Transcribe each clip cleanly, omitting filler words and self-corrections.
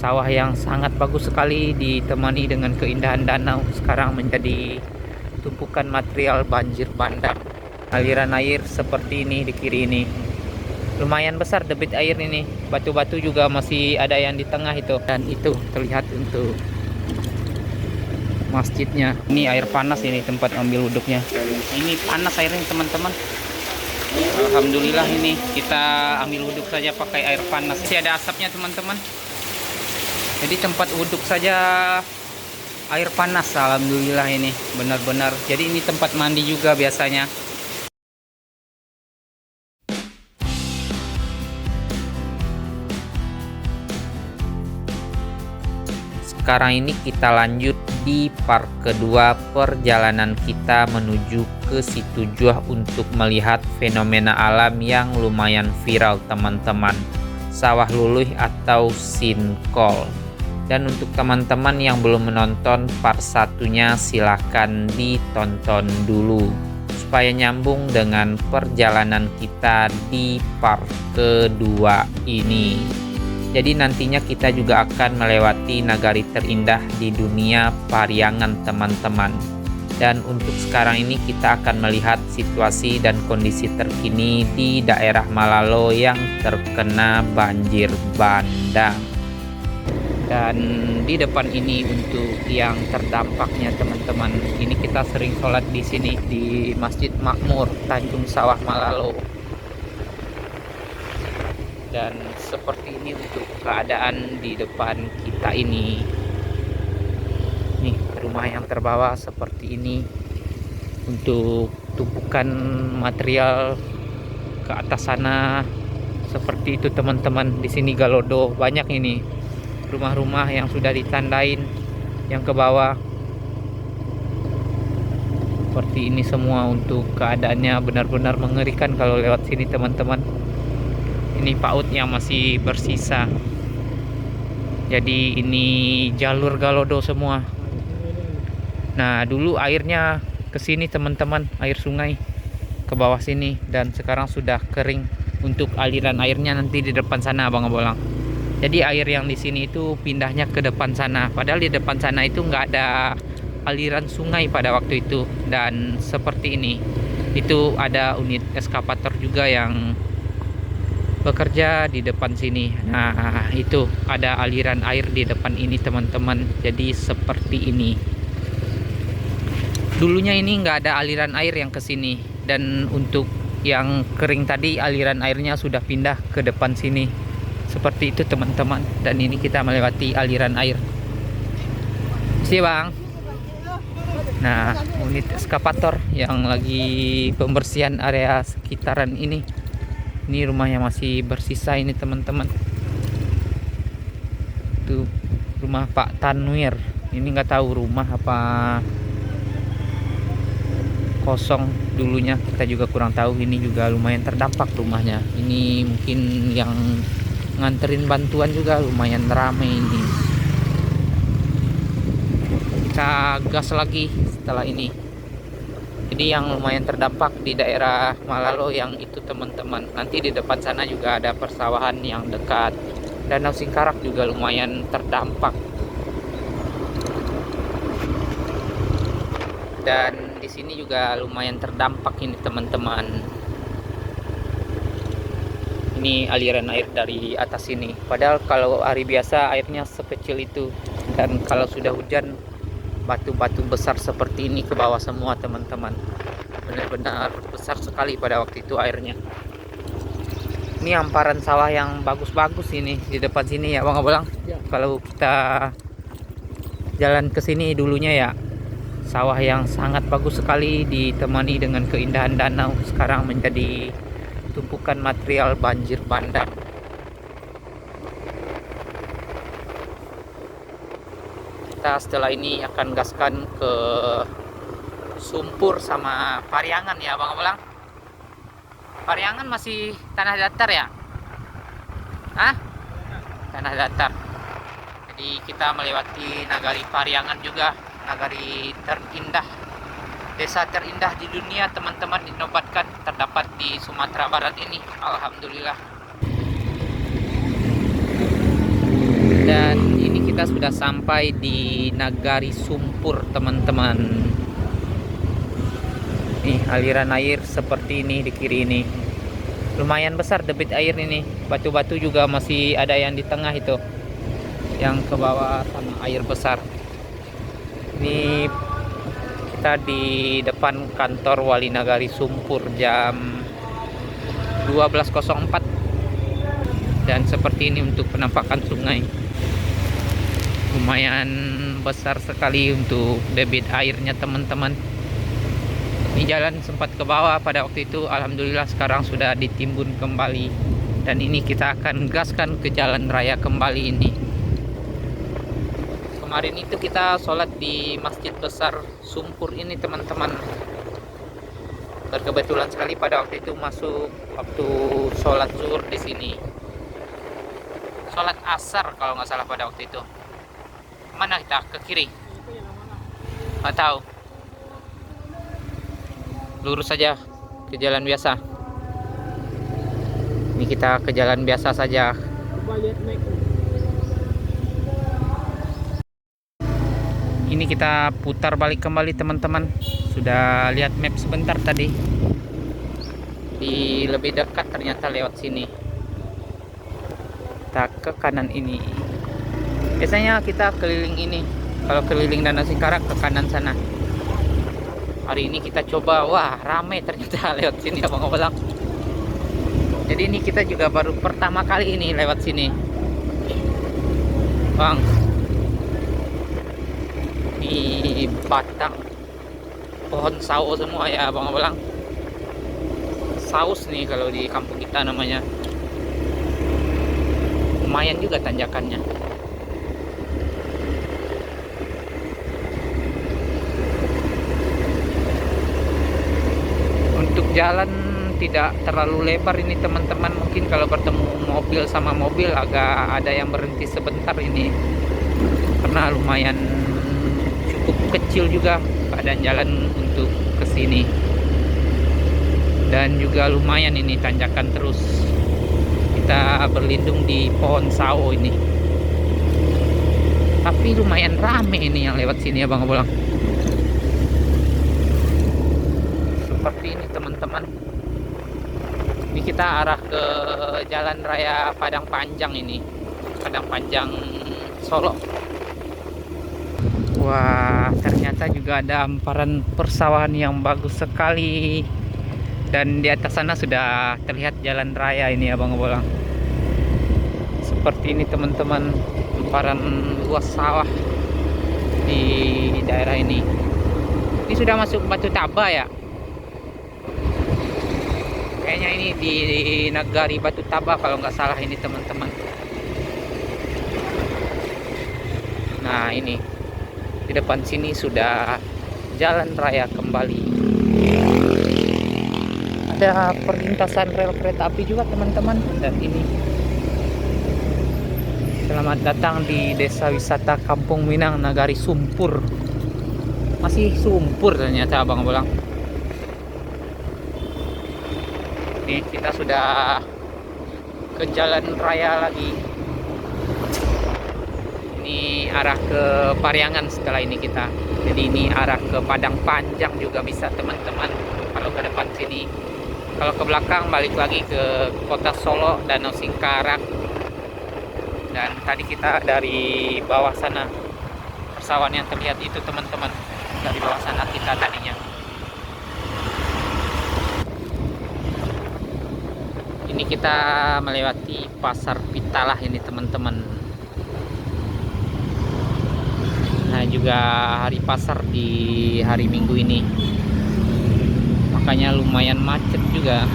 Sawah yang sangat bagus sekali ditemani dengan keindahan danau sekarang menjadi tumpukan material banjir bandang. Aliran air seperti ini di kiri ini. Lumayan besar debit air ini. Batu-batu juga masih ada yang di tengah itu. Dan itu terlihat untuk masjidnya. Ini air panas ini tempat ambil wuduknya. Ini panas airnya teman-teman. Alhamdulillah ini kita ambil wuduk saja pakai air panas. Masih ada asapnya teman-teman. Jadi tempat wuduk saja air panas, alhamdulillah ini benar-benar. Jadi ini tempat mandi juga biasanya. Sekarang ini kita lanjut di part kedua perjalanan kita menuju ke Situ Juah untuk melihat fenomena alam yang lumayan viral teman-teman, sawah luluh atau sinkol. Dan untuk teman-teman yang belum menonton part satunya, silahkan ditonton dulu supaya nyambung dengan perjalanan kita di part kedua ini. Jadi nantinya kita juga akan melewati nagari terindah di dunia, Pariangan teman-teman. Dan untuk sekarang ini kita akan melihat situasi dan kondisi terkini di daerah Malalo yang terkena banjir bandang. Dan di depan ini untuk yang terdampaknya teman-teman, ini kita sering sholat di sini di Masjid Makmur Tanjung Sawah Malalo. Dan seperti ini untuk keadaan di depan kita ini. Nih rumah yang terbawa seperti ini. Untuk tumpukan material ke atas sana seperti itu teman-teman. Di sini Galodo banyak ini rumah-rumah yang sudah ditandain yang ke bawah. Seperti ini semua untuk keadaannya benar-benar mengerikan kalau lewat sini teman-teman. Ini PAUD yang masih bersisa. Jadi ini jalur Galodo semua. Nah, dulu airnya ke sini teman-teman, air sungai ke bawah sini, dan sekarang sudah kering. Untuk aliran airnya nanti di depan sana Abang Bolang. Jadi air yang di sini itu pindahnya ke depan sana. Padahal di depan sana itu nggak ada aliran sungai pada waktu itu. Dan seperti ini, itu ada unit eskavator juga yang bekerja di depan sini. Nah, itu ada aliran air di depan ini teman-teman. Jadi seperti ini. Dulunya ini nggak ada aliran air yang ke sini. Dan untuk yang kering tadi aliran airnya sudah pindah ke depan sini. Seperti itu teman-teman. Dan ini kita melewati aliran air. Sih bang. Nah, unit eskavator yang lagi pembersihan area sekitaran ini. Ini rumahnya masih bersisa ini teman-teman. Itu rumah Pak Tanwir. Ini nggak tahu rumah apa kosong dulunya, kita juga kurang tahu. Ini juga lumayan terdampak rumahnya. Ini mungkin yang nganterin bantuan juga lumayan ramai ini. Kita gas lagi setelah ini. Jadi yang lumayan terdampak di daerah Malalo yang itu teman-teman. Nanti di depan sana juga ada persawahan yang dekat. Danau Singkarak juga lumayan terdampak. Dan di sini juga lumayan terdampak ini teman-teman. Ini aliran air dari atas sini. Padahal kalau hari biasa airnya sekecil itu. Dan kalau sudah hujan, batu-batu besar seperti ini ke bawah semua teman-teman. Benar-benar besar sekali pada waktu itu airnya. Ini hamparan sawah yang bagus-bagus ini di depan sini ya Bang Abolang. Ya. Kalau kita jalan ke sini dulunya ya, sawah yang sangat bagus sekali ditemani dengan keindahan danau sekarang menjadi tumpukan material banjir bandang. Kita setelah ini akan gaskan ke Sumpur sama Pariangan ya Bang Abolang. Pariangan masih tanah datar ya? Hah? Tanah datar. Jadi kita melewati nagari Pariangan juga, nagari terindah, desa terindah di dunia teman-teman, dinobatkan terdapat di Sumatera Barat ini. Alhamdulillah. Dan ini kita sudah sampai di Nagari Sumpur, teman-teman. Nih, aliran air seperti ini di kiri ini. Lumayan besar debit air ini. Batu-batu juga masih ada yang di tengah itu. Yang ke bawah sama air besar. Ini kita di depan kantor Wali Nagari Sumpur jam 12.04. Dan seperti ini untuk penampakan sungai. Lumayan besar sekali untuk debit airnya, teman-teman. Ini jalan sempat ke bawah pada waktu itu, alhamdulillah sekarang sudah ditimbun kembali. Dan ini kita akan gaskan ke jalan raya kembali ini. Kemarin itu kita sholat di Masjid Besar Sumpur ini, teman-teman. Berkebetulan sekali pada waktu itu masuk waktu sholat zuhur di sini. Sholat asar kalau nggak salah pada waktu itu. Mana kita? Ke kiri? Nggak tahu. Lurus saja ke jalan biasa. Ini kita ke jalan biasa saja. Ini kita putar balik kembali, teman-teman. Sudah lihat map sebentar tadi. Di lebih dekat ternyata lewat sini. Kita ke kanan ini. Biasanya kita keliling ini. Kalau keliling Danau Singkarak ke kanan sana. Hari ini kita coba, wah ramai ternyata lewat sini, abang-abang. Jadi ini kita juga baru pertama kali ini lewat sini, bang. Di batang pohon sawo semua ya, abang-abang. Saus nih kalau di kampung kita namanya. Lumayan juga tanjakannya. Untuk jalan tidak terlalu lebar ini, teman-teman. Mungkin kalau bertemu mobil sama mobil agak ada yang berhenti sebentar ini, karena lumayan cukup kecil juga keadaan jalan untuk kesini. Dan juga lumayan ini tanjakan terus. Kita berlindung di pohon sawo ini. Tapi lumayan rame ini yang lewat sini, abang-abang. Seperti ini, teman-teman. Ini kita arah ke jalan raya Padang Panjang ini. Padang Panjang Solo. Wah, ternyata juga ada hamparan persawahan yang bagus sekali. Dan di atas sana sudah terlihat jalan raya ini, abang-abang. Seperti ini, teman-teman. Hamparan luas sawah di daerah ini. Ini sudah masuk Batu Taba ya. Kayaknya ini di Nagari Batu Taba kalau nggak salah ini, teman-teman. Nah, ini di depan sini sudah jalan raya kembali. Ada perlintasan rel kereta api juga, teman-teman. Dan ini selamat datang di Desa Wisata Kampung Minang Nagari Sumpur. Masih sumpur ternyata, abang-abang. Ini kita sudah ke jalan raya lagi. Ini arah ke Pariangan setelah ini kita. Jadi ini arah ke Padang Panjang juga bisa, teman-teman. Kalau ke depan sini. Kalau ke belakang balik lagi ke kota Solo, Danau Singkarak. Dan tadi kita dari bawah sana, persawahan yang terlihat itu, teman-teman. Dari bawah sana kita tadinya. Ini kita melewati Pasar Pitalah ini, teman-teman. Nah, juga hari pasar di hari Minggu ini. Makanya lumayan macet juga.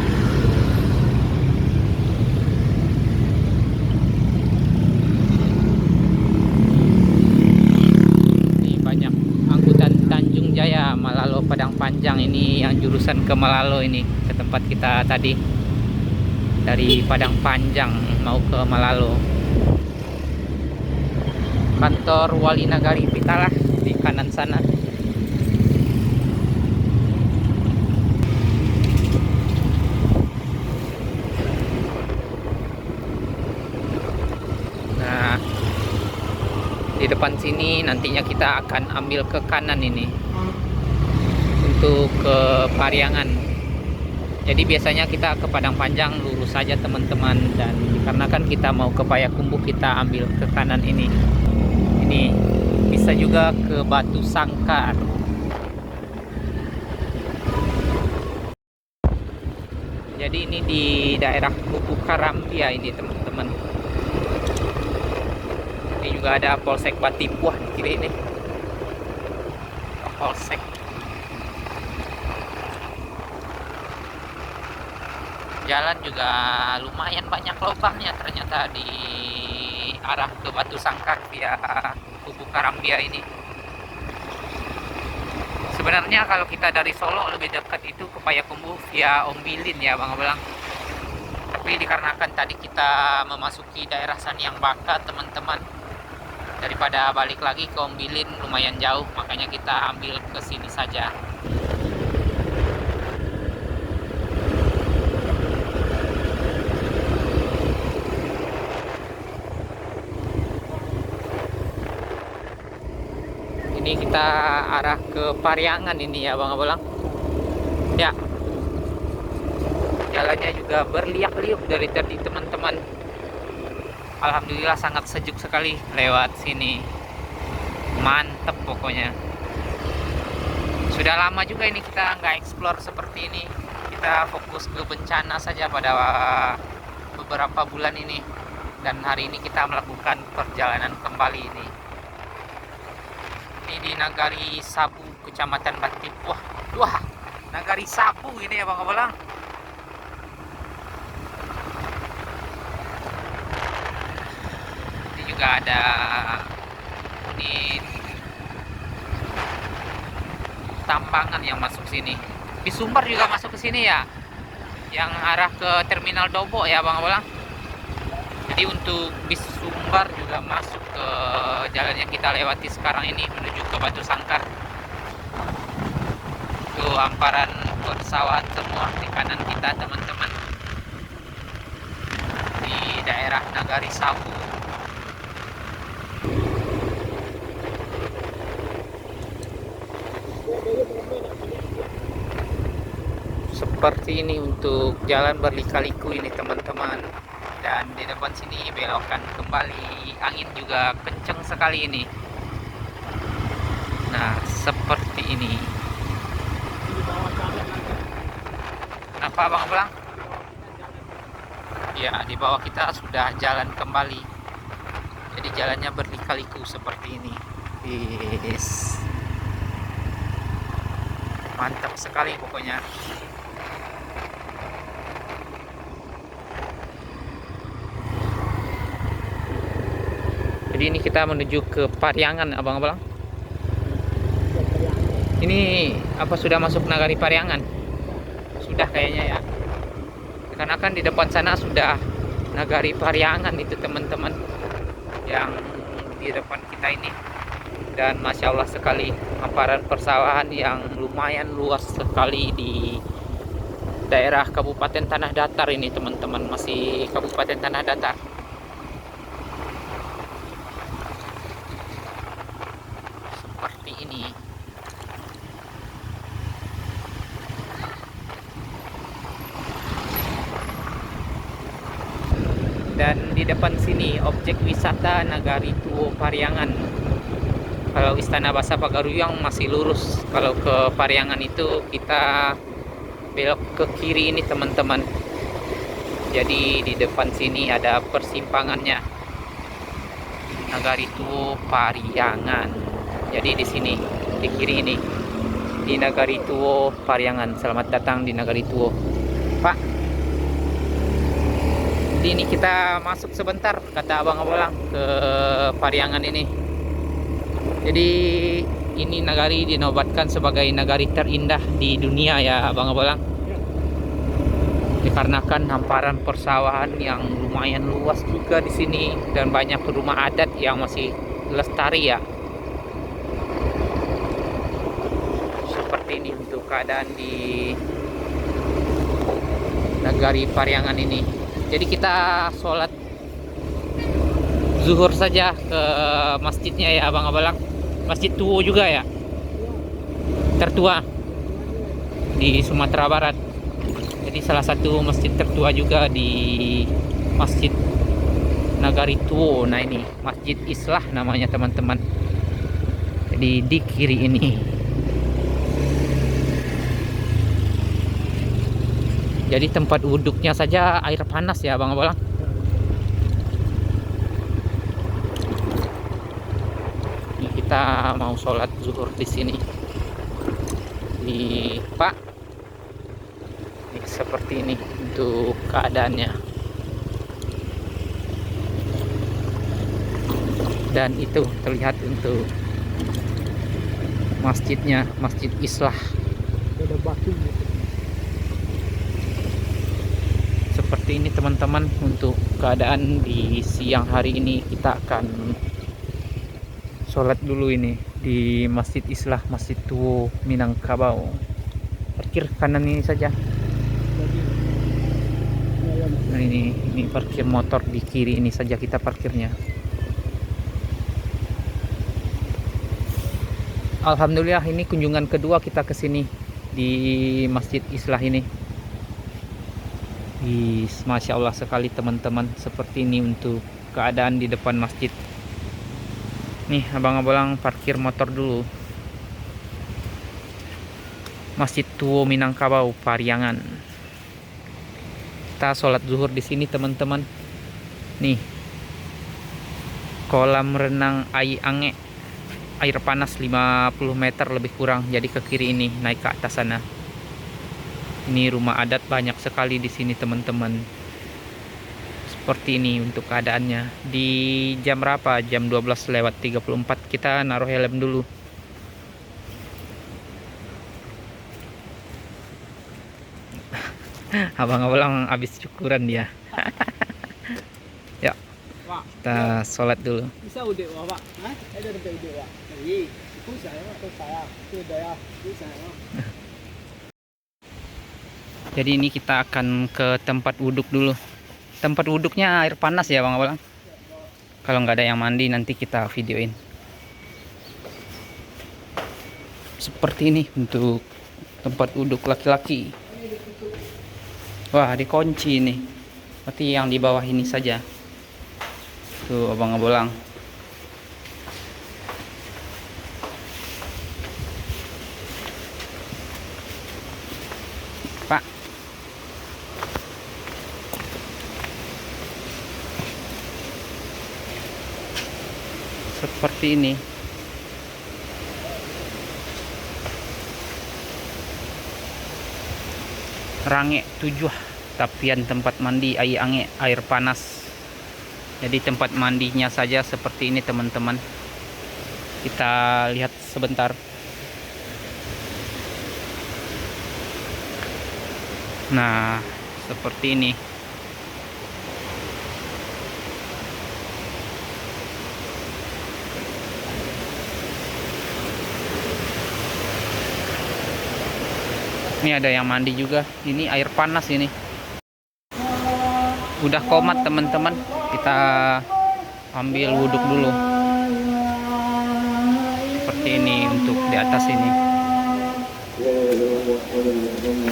Ini banyak angkutan Tanjung Jaya, Malalo, Padang Panjang ini yang jurusan ke Malalo ini, ke tempat kita tadi. Dari Padang Panjang mau ke Malalo. Kantor Wali Nagari Pitalah di kanan sana. Nah, Di depan sini nantinya kita akan ambil ke kanan ini untuk ke Pariangan. Jadi biasanya kita ke Padang Panjang lurus saja teman-teman, dan karena kan kita mau ke Payakumbuh kita ambil ke kanan ini. Ini bisa juga ke Batu Sangkar. Jadi ini di daerah Kubu Karambia ini teman-teman. Ini juga ada Polsek Batipuah di kiri ini. Polsek. Jalan juga lumayan banyak lubangnya ternyata di arah ke Batu Sangkar via Kubu Karambia ini. Sebenarnya kalau kita dari Solo lebih dekat itu ke Payakumbuh via Ombilin ya Bang Abang. Tapi dikarenakan tadi kita memasuki daerah Saniang Baka teman-teman, daripada balik lagi ke Ombilin lumayan jauh, makanya kita ambil ke sini saja. Ini kita arah ke Pariangan ini ya Bang Abolang. Ya, jalannya juga berliak-liuk dari tadi teman-teman. Alhamdulillah sangat sejuk sekali lewat sini. Mantep pokoknya. Sudah lama juga ini kita nggak explore seperti ini. Kita fokus ke bencana saja pada beberapa bulan ini. Dan hari ini kita melakukan perjalanan kembali ini. Ini di Nagari Sabu, Kecamatan Batipuah. Wah, Nagari Sabu ini ya Bang Abolang. Ini juga ada unit tambangan yang masuk sini. Di Sumber juga masuk ke sini ya, yang arah ke Terminal Dobo ya Bang Abolang. Jadi untuk bis Sumbar juga masuk ke jalan yang kita lewati sekarang ini menuju ke Batu Sangkar. Itu hamparan persawahan semua di kanan kita teman-teman, di daerah Nagari Sabu. Seperti ini untuk jalan berliku-liku ini teman-teman. Dan di depan sini belokan kembali, angin juga kenceng sekali ini. Nah, seperti ini. Kenapa Bang Abang? Ya, di bawah kita sudah jalan kembali. Jadi jalannya berliku-liku seperti ini. Yes. Mantap sekali pokoknya. Jadi ini kita menuju ke Pariangan abang-abang. Ini apa sudah masuk Nagari Pariangan? Sudah kayaknya ya. Karena kan di depan sana sudah Nagari Pariangan itu teman-teman, yang di depan kita ini. Dan Masya Allah sekali, hamparan persawahan yang lumayan luas sekali di daerah Kabupaten Tanah Datar ini teman-teman. Masih Kabupaten Tanah Datar. Ini dan di depan sini objek wisata Nagari Tuo Pariangan. Kalau Istana Basa Pagaruyung masih lurus, kalau ke Pariangan itu kita belok ke kiri ini teman-teman. Jadi di depan sini ada persimpangannya, Nagari Tuo Pariangan. Jadi di sini, di kiri ini, di Nagari Tuo Pariangan. Selamat datang di Nagari Tuo, Pak. Jadi ini kita masuk sebentar, kata abang-abang, ke Pariangan ini. Jadi ini nagari dinobatkan sebagai nagari terindah di dunia ya abang-abang. Dikarenakan hamparan persawahan yang lumayan luas juga di sini, dan banyak rumah adat yang masih lestari ya. Ini untuk keadaan di Nagari Pariangan ini. Jadi kita sholat zuhur saja ke masjidnya ya abang-abang. Masjid tua juga ya, tertua di Sumatera Barat. Jadi salah satu masjid tertua juga di Masjid Nagari Tuo. Nah ini Masjid Islah namanya teman-teman. Jadi di kiri ini. Jadi tempat wuduknya saja air panas ya abang-abang. Ini kita mau sholat zuhur di sini. Di Pak. Ini seperti ini untuk keadaannya. Dan itu terlihat untuk masjidnya, Masjid Islah. Ada batu. Seperti ini teman-teman untuk keadaan di siang hari ini. Kita akan sholat dulu ini di Masjid Islah, Masjid Tuo Minangkabau. Parkir kanan ini saja. Nah ini parkir motor di kiri ini saja kita parkirnya. Alhamdulillah ini kunjungan kedua kita ke sini di Masjid Islah ini. Masya Allah sekali teman-teman. Seperti ini untuk keadaan di depan masjid. Nih abang-abang parkir motor dulu. Masjid Tuo Minangkabau Pariangan. Kita sholat zuhur di sini teman-teman. Nih kolam renang Ai Ange, air panas 50 meter lebih kurang. Jadi ke kiri ini naik ke atas sana. Ini rumah adat banyak sekali di sini teman-teman. Seperti ini untuk keadaannya. Di jam berapa? Jam 12:34 kita naruh helm dulu. Abang-abang habis syukuran dia. Ya, kita sholat dulu. Bisa udah Pak. Hah? Ada udah Pak. Iya, itu saya atau saya. Itu saya. Itu saya. Jadi ini kita akan ke tempat wuduk dulu. Tempat wuduknya air panas ya bang. Kalau nggak ada yang mandi nanti kita videoin. Seperti ini untuk tempat wuduk laki-laki. Wah dikunci nih. Berarti yang di bawah ini saja. Tuh abang-abang. Pak. Seperti ini. Range 7 tapian tempat mandi Ai Ange air panas. Jadi tempat mandinya saja seperti ini teman-teman. Kita lihat sebentar. Nah, seperti ini. Ini ada yang mandi juga. Ini air panas ini. Udah komat teman-teman. Kita ambil wuduk dulu. Seperti ini untuk di atas ini.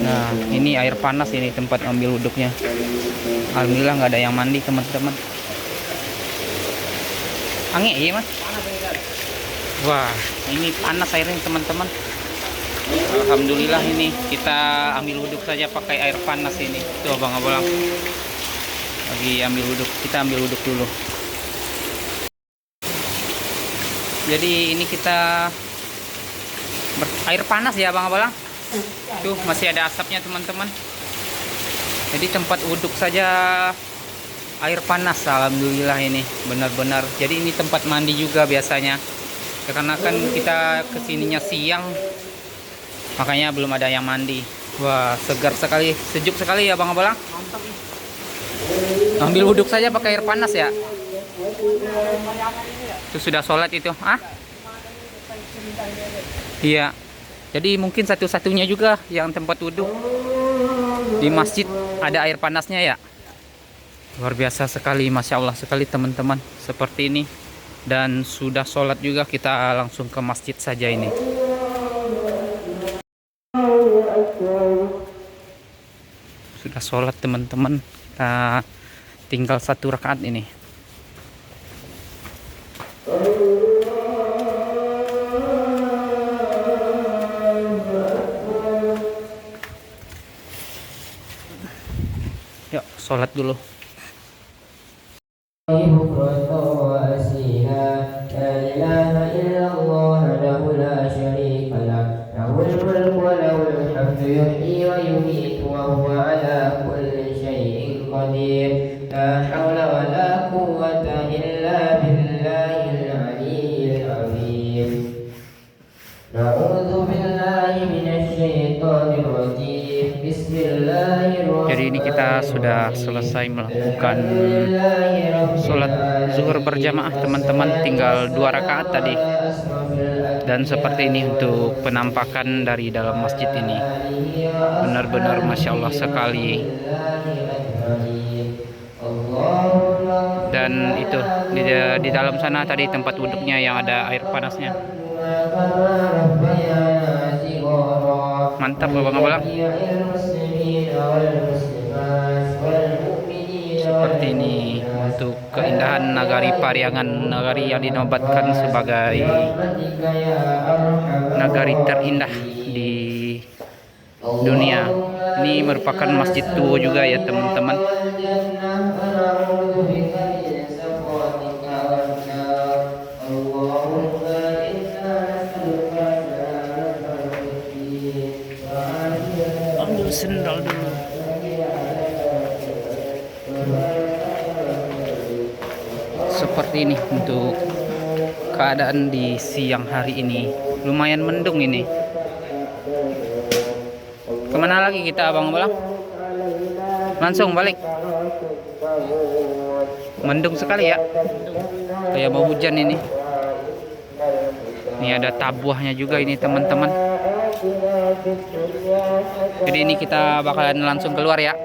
Nah, ini air panas ini tempat ambil wuduknya. Alhamdulillah nggak ada yang mandi teman-teman. Ange ya mas? Wah, ini panas airnya teman-teman. Alhamdulillah ini kita ambil wuduk saja pakai air panas ini. Tuh abang-abang lagi ambil wuduk. Kita ambil wuduk dulu. Jadi ini kita air panas ya abang-abang. Tuh masih ada asapnya teman-teman. Jadi tempat wuduk saja air panas. Alhamdulillah ini benar-benar. Jadi ini tempat mandi juga biasanya. Karena kan kita kesininya siang, makanya belum ada yang mandi. Wah segar sekali, sejuk sekali ya bang Abalang. Mantap nih. Ambil wuduk saja pakai air panas ya. Itu sudah sholat itu, ah? Iya. Jadi mungkin satu-satunya juga yang tempat wuduk di masjid ada air panasnya ya. Luar biasa sekali, Masya Allah sekali teman-teman, seperti ini. Dan sudah sholat juga, kita langsung ke masjid saja ini. Sudah sholat teman-teman, kita tinggal 1 rakaat ini. Yuk sholat dulu. Jadi ini kita sudah selesai melakukan sholat zuhur berjamaah teman-teman, tinggal 2 rakaat tadi. Dan seperti ini untuk penampakan dari dalam masjid ini, benar-benar Masya Allah sekali. Dan itu di dalam sana tadi tempat wuduknya yang ada air panasnya. Mantap abang-abang. Seperti ini untuk keindahan nagari Pariangan, nagari yang dinobatkan sebagai nagari terindah di dunia. Ini merupakan masjid tua juga ya teman-teman. Ambil sendal dulu. Seperti ini untuk keadaan di siang hari ini. Lumayan mendung ini. Kemana lagi kita abang-abang? Langsung balik. Mendung sekali ya. Kayak mau hujan ini. Ini ada tabuahnya juga ini teman-teman. Jadi ini kita bakalan langsung keluar ya.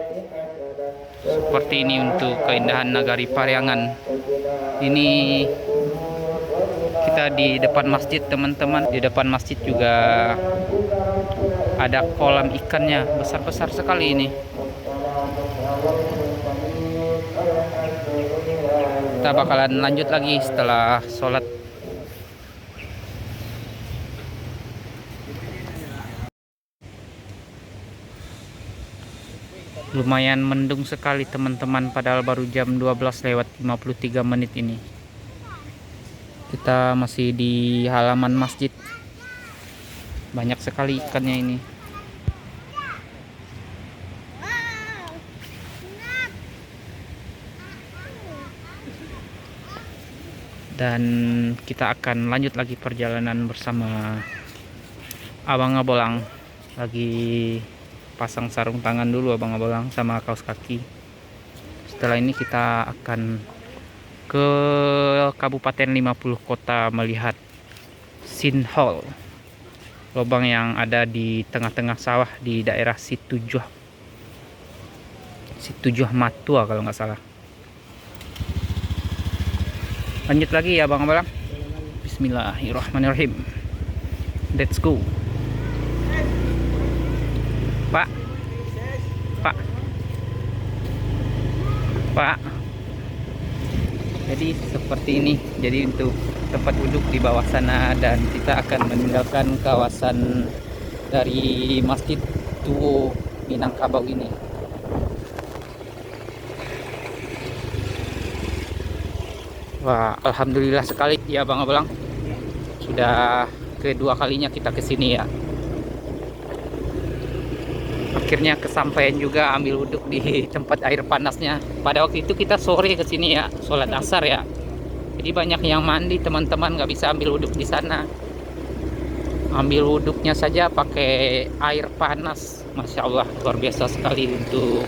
Seperti ini untuk keindahan nagari Pariangan. Ini kita di depan masjid teman-teman. Di depan masjid juga ada kolam ikannya, besar-besar sekali ini. Kita bakalan lanjut lagi setelah sholat. Lumayan mendung sekali teman-teman, padahal baru jam 12:53 ini. Kita masih di halaman masjid. Banyak sekali ikannya ini. Dan kita akan lanjut lagi perjalanan bersama Abang Abolang. Lagi pasang sarung tangan dulu Abang Abolang sama kaos kaki. Setelah ini kita akan ke Kabupaten 50 Kota melihat Sinhol, lubang yang ada di tengah-tengah sawah di daerah Situjuh Matua kalau nggak salah. Lanjut lagi ya Abang Abolang. Bismillahirrahmanirrahim. Let's go. Pak, jadi seperti ini. Jadi untuk tempat duduk di bawah sana, dan kita akan meninggalkan kawasan dari Masjid Tuo Minangkabau ini. Wah, alhamdulillah sekali ya Bang Abolang. Sudah kedua kalinya kita kesini ya. Akhirnya kesampaian juga ambil wuduk di tempat air panasnya. Pada waktu itu kita sore ke sini ya, sholat asar ya. Jadi banyak yang mandi teman-teman, nggak bisa ambil wuduk di sana. Ambil wuduknya saja pakai air panas. Masya Allah, luar biasa sekali untuk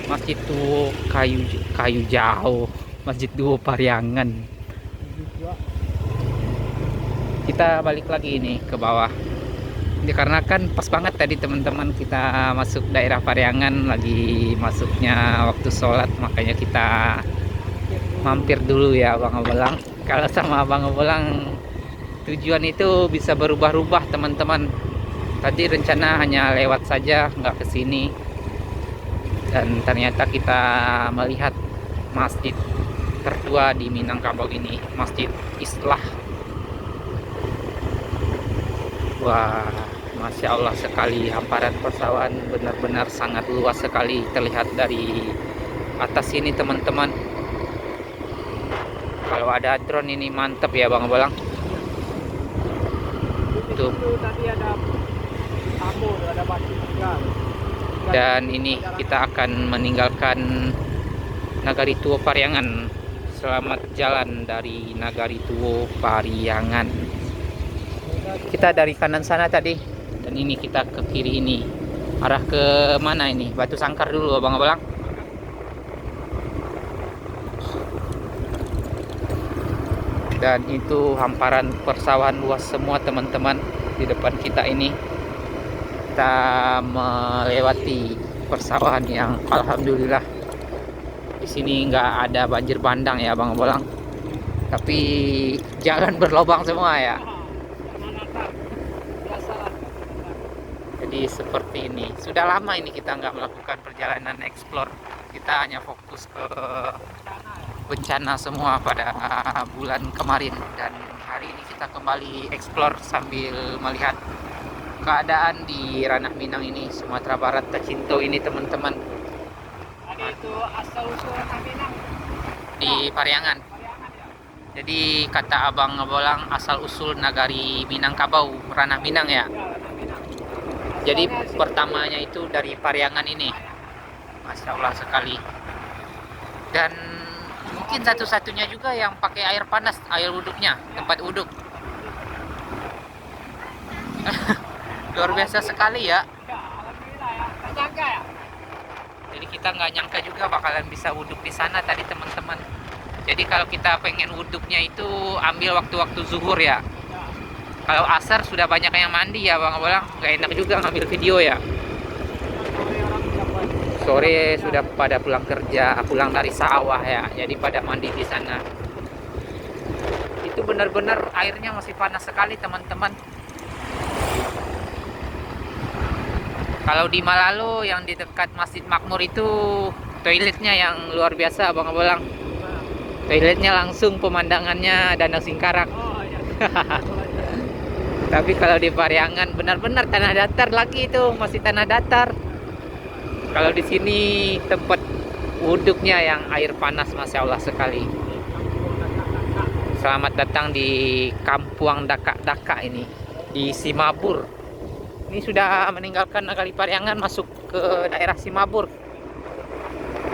Masjid Tuo kayu jauh, Masjid Tuo Pariangan. Kita balik lagi ini ke bawah. Dikarenakan pas banget tadi teman-teman kita masuk daerah Pariangan, lagi masuknya waktu sholat, makanya kita mampir dulu ya Abang Abelang. Kalau sama Abang Abelang tujuan itu bisa berubah-ubah teman-teman. Tadi rencana hanya lewat saja, nggak ke sini, dan ternyata kita melihat masjid tertua di Minangkabau ini, Masjid Islah. Wah, Masya Allah sekali, hamparan persawahan benar-benar sangat luas sekali terlihat dari atas sini teman-teman. Kalau ada drone ini mantep ya Bang Abelang. Tuh. Tadi ada tambur, ada batu ikan. Dan ini kita akan meninggalkan Nagari Tuo Pariangan. Selamat jalan dari Nagari Tuo Pariangan. Kita dari kanan sana tadi, dan ini kita ke kiri ini. Arah ke mana ini? Batu Sangkar dulu Bang Abelang. Dan itu hamparan persawahan luas semua teman-teman di depan kita ini. Kita melewati persawahan yang alhamdulillah di sini nggak ada banjir bandang ya Bang Abelang, tapi jalan berlobang semua ya. Jadi seperti ini. Sudah lama ini kita nggak melakukan perjalanan explore. Kita hanya fokus ke bencana semua pada bulan kemarin, dan hari ini kita kembali explore sambil melihat keadaan di Ranah Minang ini, Sumatera Barat tercinta ini teman-teman. Ada itu asal usul Ranah Minang Di Pariangan. Jadi kata Abang Abelang asal usul Nagari Minangkabau, Ranah Minang ya. Jadi pertamanya itu dari Pariangan ini. Masya Allah sekali. Dan mungkin satu-satunya juga yang pakai air panas, air wuduknya, tempat wuduk. Luar biasa sekali ya. Alhamdulillah ya. Tak nyangka ya. Jadi kita nggak nyangka juga bakalan bisa wuduk di sana tadi teman-teman. Jadi kalau kita pengen wuduknya itu ambil waktu-waktu zuhur ya. Kalau asar sudah banyak yang mandi ya Bang Abelang, nggak enak juga ngambil video ya. Sore sudah pada pulang kerja, pulang dari sawah ya, jadi pada mandi di sana. Itu benar-benar airnya masih panas sekali teman-teman. Kalau di Malalo yang di dekat Masjid Makmur itu toiletnya yang luar biasa Bang Abelang. Toiletnya langsung pemandangannya Danau Singkarak. Oh iya. Tapi kalau di Pariangan benar-benar tanah datar lagi, itu masih tanah datar. Kalau di sini tempat wuduknya yang air panas, Masya Allah sekali. Selamat datang di Kampung Daka-Daka ini, di Simabur. Ini sudah meninggalkan Nagari Pariangan, masuk ke daerah Simabur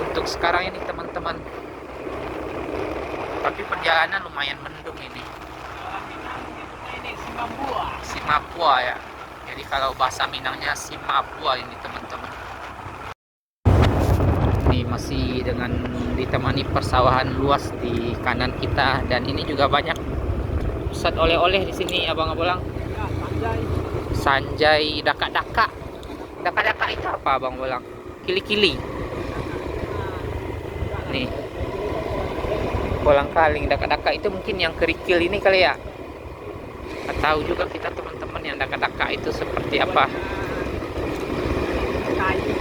untuk sekarang ini teman-teman. Tapi perjalanan lumayan mendung ini. Ini Simabua. Simapua ya. Jadi kalau bahasa Minangnya Simapua ini teman-teman. Ini masih dengan ditemani persawahan luas di kanan kita, dan ini juga banyak pusat oleh-oleh di sini Abang Abelang. Ya, Sanjay. Sanjay Daka-Daka. Daka-Daka itu apa Abang Abelang? Kili-kili. Nih. Kolang-kaling. Daka-Daka itu mungkin yang kerikil ini kali ya. Nggak tahu juga kita teman-teman yang Daka-Daka itu seperti apa. Kayu.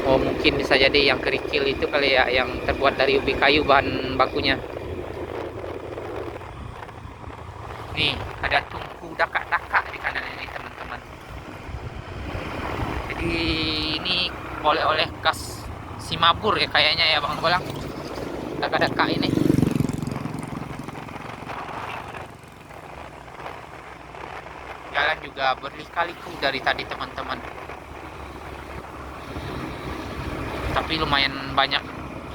Oh mungkin bisa jadi yang kerikil itu kali ya, yang terbuat dari ubi kayu bahan bakunya. Nih ada tungku Daka-Daka di kanan ini teman-teman. Jadi ini oleh-oleh khas Simabur ya kayaknya ya Bang Abelang. Daka-Daka ini. Jalan juga berliku-liku dari tadi teman-teman. Tapi lumayan banyak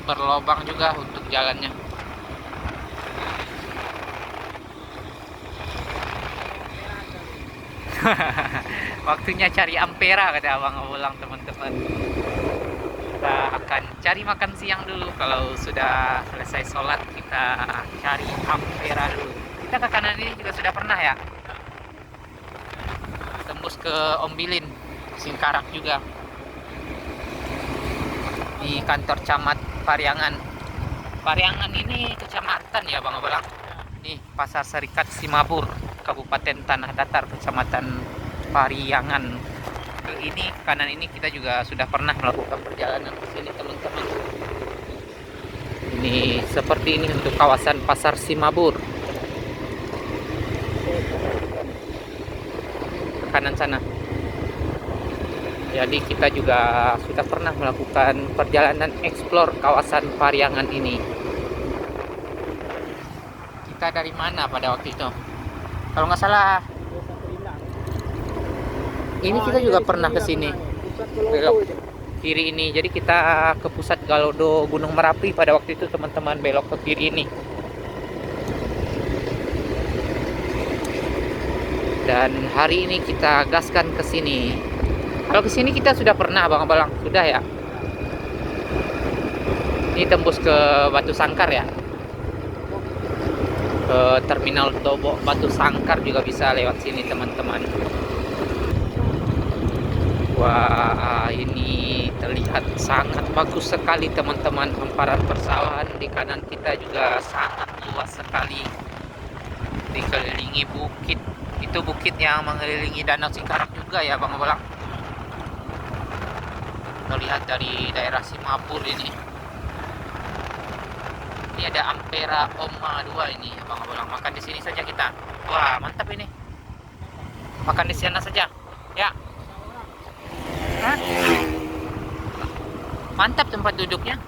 berlobang juga untuk jalannya. Waktunya cari ampera kata Abang Abelang teman-teman. Kita akan cari makan siang dulu. Kalau sudah selesai sholat kita cari ampera dulu. Kita ke kanan ini juga sudah pernah ya, tembus tembus ke Ombilin, Singkarak juga. Di kantor camat Pariangan. Pariangan ini kecamatan ya Bang Abalang. Nih Pasar Serikat Simabur, Kabupaten Tanah Datar, Kecamatan Pariangan. Ini kanan ini kita juga sudah pernah melakukan perjalanan ke sini teman-teman. Ini seperti ini untuk kawasan Pasar Simabur. Kanan sana. Jadi kita juga sudah pernah melakukan perjalanan eksplor kawasan Pariangan ini. Kita dari mana pada waktu itu? Kalau nggak salah, ini kita juga pernah ke sini. Belok kiri ini. Jadi kita ke pusat Galodo Gunung Merapi pada waktu itu teman-teman, belok ke kiri ini. Dan hari ini kita gaskan ke sini. Kalau ke sini kita sudah pernah Bang Abalang, sudah ya. Ini tembus ke Batu Sangkar ya. Ke Terminal Tobo Batu Sangkar juga bisa lewat sini teman-teman. Wah, ini terlihat sangat bagus sekali teman-teman. Hamparan persawahan di kanan kita juga sangat luas sekali. Dikelilingi bukit. Itu bukit yang mengelilingi Danau Singkarak juga ya Bang Abalang. Terlihat dari daerah Simabur ini. Ini ada Ampera Oma 2 ini ya Bang Abalang. Makan di sini saja kita. Wah, mantap ini. Makan di sana saja. Ya. Hah? Mantap tempat duduknya.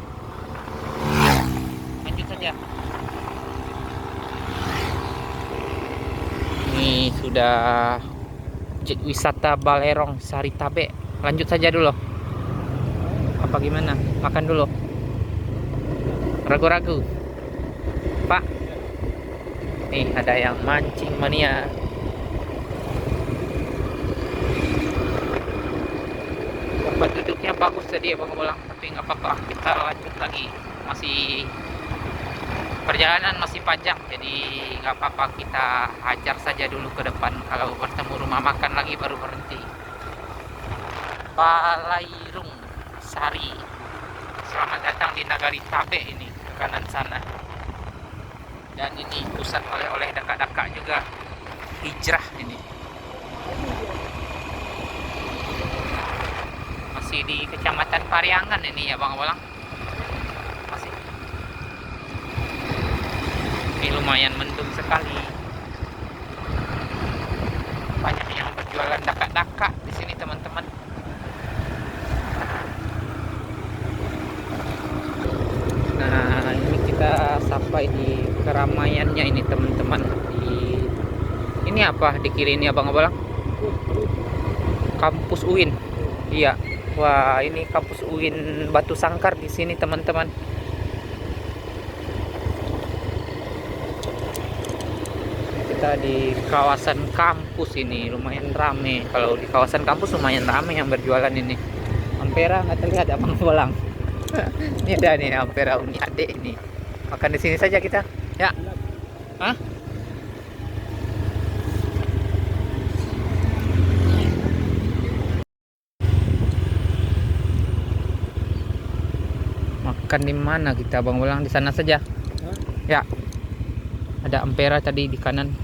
Lanjut saja. Ini sudah objek wisata Balerong Saritabe. Lanjut saja dulu. Apa gimana? Makan dulu. Ragu-ragu. Pak. Nih ada yang mancing mania. Tempat duduknya bagus tadi ya Bang Abalang, tapi nggak apa-apa, kita lanjut lagi. Masih perjalanan masih panjang, jadi nggak apa-apa, kita hajar saja dulu ke depan. Kalau bertemu rumah makan lagi baru berhenti. Balairung Sari. Selamat datang di Nagari Tabe ini, ke kanan sana. Dan ini pusat oleh-oleh dekat-dekat juga. Hijrah ini. Masih di Kecamatan Pariangan ini ya Bang Abalang. Masih. Ini lumayan mendung sekali. Banyak yang berjualan dekat-dekat di sini teman-teman. Nah, ini kita sampai di keramaiannya ini teman-teman. Ini apa di kiri ini Abang Abalang? Kampus UIN. Iya. Wah, ini kampus UIN Batu Sangkar di sini teman-teman. Kita di kawasan kampus ini lumayan rame. Kalau di kawasan kampus lumayan rame yang berjualan ini. Ampera nggak terlihat Abang Abalang. Ini ada nih Ampera Uni Ade ini. Makan di sini saja kita. Ya. Hah? Makan di mana kita Bang Abalang? Di sana saja. Ya. Ada Ampera tadi di kanan.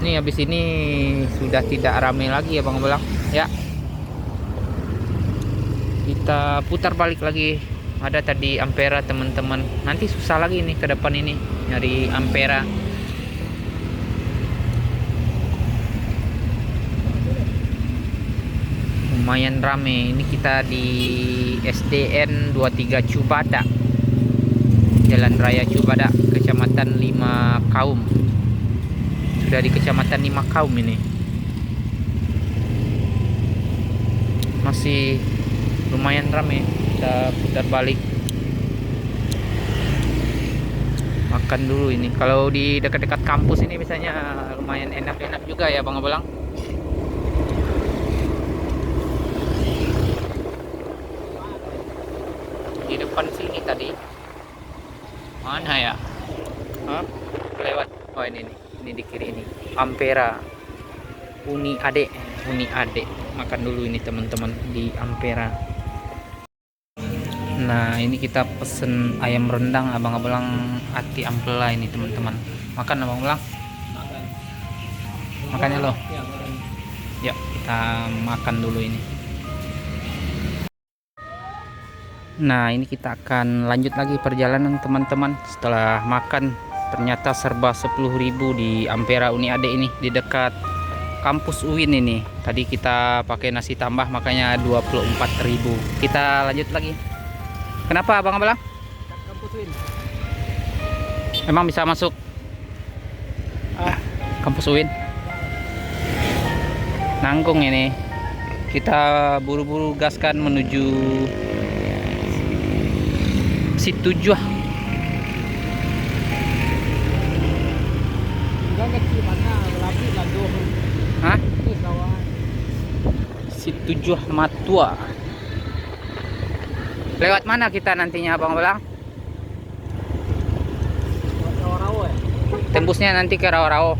Ini habis ini sudah tidak ramai lagi ya Bang Abalang. Ya. Kita putar balik lagi. Ada tadi Ampera teman-teman. Nanti susah lagi nih ke depan ini nyari Ampera. Lumayan rame. Ini kita di SDN 23 Cubada. Jalan Raya Cubada, Kecamatan 5 Kaum. Sudah di Kecamatan 5 Kaum ini. Masih lumayan rame. Kita putar balik. Makan dulu ini. Kalau di dekat-dekat kampus ini biasanya lumayan enak-enak juga ya Bang Abalang. Di depan sini tadi. Mana ya? Hah? Lewat. Oh ini nih. Ini di kiri ini. Ampera. Uni Ade. Makan dulu ini teman-teman di Ampera. Nah, ini kita pesen ayam rendang abang-abang Ati Ampela ini teman-teman. Makan abang-abang. Makannya loh. Ya, kita makan dulu ini. Nah, ini kita akan lanjut lagi perjalanan teman-teman. Setelah makan, ternyata serba 10.000 di Ampera Uni Ade ini, di dekat kampus UIN ini. Tadi kita pakai nasi tambah makanya 24.000. Kita lanjut lagi. Kenapa abang-abang? Kampus UIN. Emang bisa masuk kampus UIN? Nanggung ini. Kita buru-buru gaskan menuju Situjuh. Enggak kecil mana, berarti Bandung. Hah? Itu sawah. Situjuh Matua. Lewat mana kita nantinya abang-abang? Rawa-rawa ya. Tembusnya nanti ke Rawa-Rawa.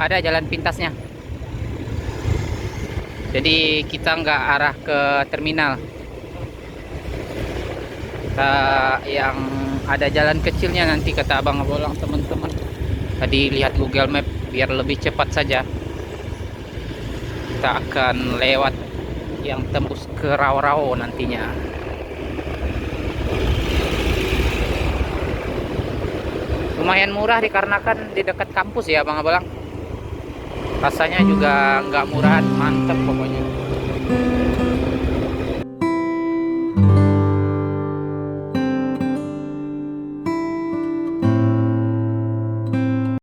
Ada jalan pintasnya. Jadi kita nggak arah ke terminal. Kita yang ada jalan kecilnya nanti kata abang-abang teman-teman. Tadi lihat Google Map biar lebih cepat saja. Kita akan lewat yang tembus ke Rawa-Rawa nantinya. Lumayan murah dikarenakan di dekat kampus ya abang-abang. Rasanya juga nggak murahan, mantep pokoknya.